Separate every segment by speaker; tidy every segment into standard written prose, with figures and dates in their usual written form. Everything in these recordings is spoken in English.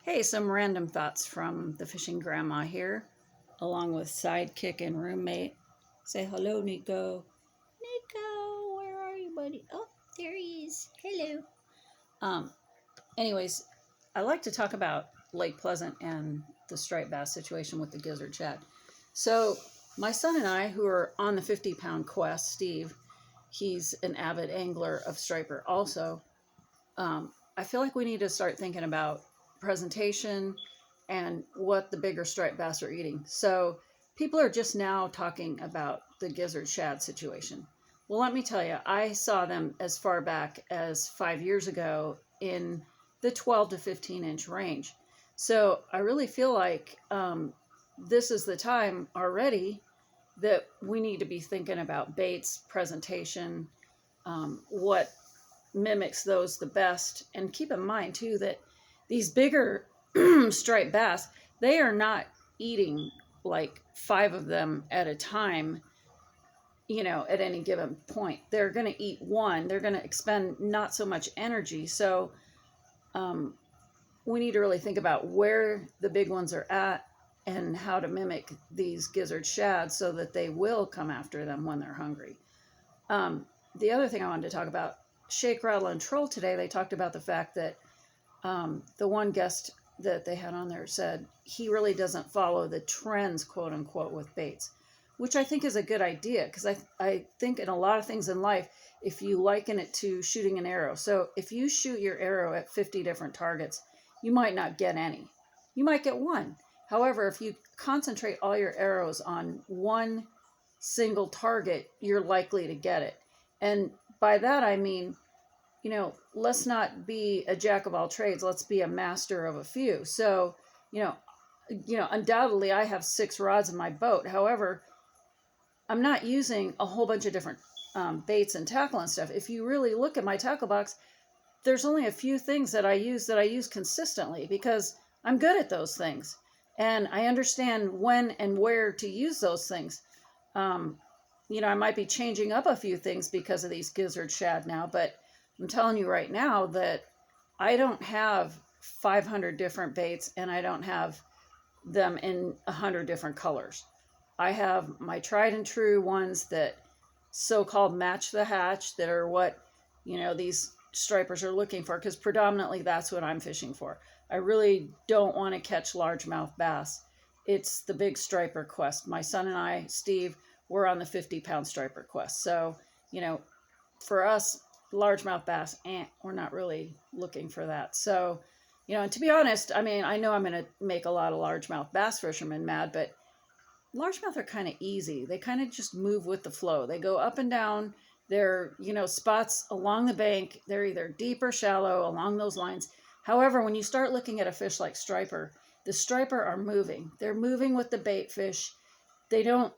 Speaker 1: Hey, some random thoughts from the fishing grandma here, along with sidekick and roommate. Say hello, Nico. Nico, where are you, buddy? Oh, there he is. Hello. Um, anyways, I like to talk about Lake Pleasant and the striped bass situation with the gizzard shad. So, my son and I, who are on the 50-pound quest, Steve, he's an avid angler of striper also. I feel like we need to start thinking about presentation and what the bigger striped bass are eating. So people are just now talking about the gizzard shad situation. Well, let me tell you, I saw them as far back as 5 years ago in the 12 to 15 inch range. So I really feel like this is the time already that we need to be thinking about baits, presentation, what mimics those the best. And keep in mind too that these bigger striped bass, they are not eating like 5 of them at a time, at any given point. They're going to eat one. They're going to expend not so much energy. So we need to really think about where the big ones are at and how to mimic these gizzard shads so that they will come after them when they're hungry. The other thing I wanted to talk about, Shake, Rattle, and Troll today, they talked about the fact that the one guest that they had on there said he really doesn't follow the trends, quote unquote, with baits, which I think is a good idea because I think in a lot of things in life, if you liken it to shooting an arrow, so if you shoot your arrow at 50 different targets, you might not get any. You might get one. However, if you concentrate all your arrows on one single target, you're likely to get it. And by that, I mean, let's not be a jack of all trades. Let's be a master of a few. So, undoubtedly I have 6 rods in my boat. However, I'm not using a whole bunch of different baits and tackle and stuff. If you really look at my tackle box, there's only a few things that I use consistently because I'm good at those things. And I understand when and where to use those things. I might be changing up a few things because of these gizzard shad now, but I'm telling you right now that I don't have 500 different baits and I don't have them in 100 different colors. I have my tried and true ones that so-called match the hatch, that are what, these stripers are looking for, because predominantly that's what I'm fishing for. I really don't want to catch largemouth bass. It's the big striper quest. My son and I, Steve, we're on the 50-pound striper quest. So, for us, largemouth bass, we're not really looking for that. So, and to be honest, I mean, I know I'm going to make a lot of largemouth bass fishermen mad, but largemouth are kind of easy. They kind of just move with the flow. They go up and down. They're, spots along the bank. They're either deep or shallow along those lines. However, when you start looking at a fish like striper, the striper are moving. They're moving with the bait fish. They don't,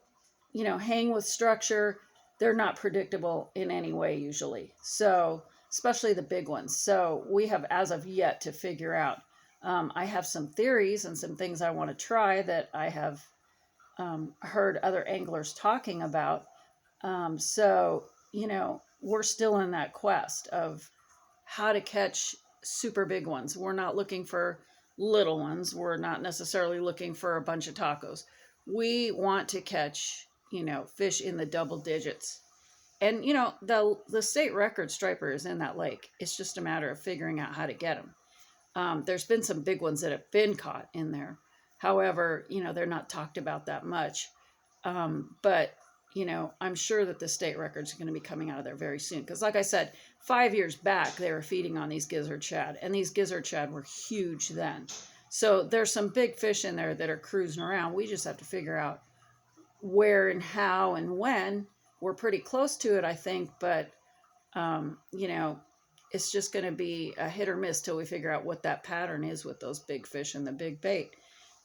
Speaker 1: hang with structure. They're not predictable in any way usually. So, especially the big ones. So we have as of yet to figure out. I have some theories and some things I want to try that I have heard other anglers talking about. So, we're still in that quest of how to catch super big ones. We're not looking for little ones. We're not necessarily looking for a bunch of tacos. We want to catch, fish in the double digits. And, the state record striper is in that lake. It's just a matter of figuring out how to get them. There's been some big ones that have been caught in there. However, they're not talked about that much. But, I'm sure that the state records are going to be coming out of there very soon. Because like I said, 5 years back, they were feeding on these gizzard shad. And these gizzard shad were huge then. So there's some big fish in there that are cruising around. We just have to figure out where and how and when. We're pretty close to it, I think. But, it's just going to be a hit or miss till we figure out what that pattern is with those big fish and the big bait.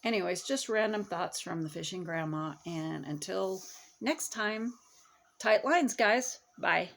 Speaker 1: Anyways, just random thoughts from the fishing grandma. And until next time, tight lines, guys. Bye.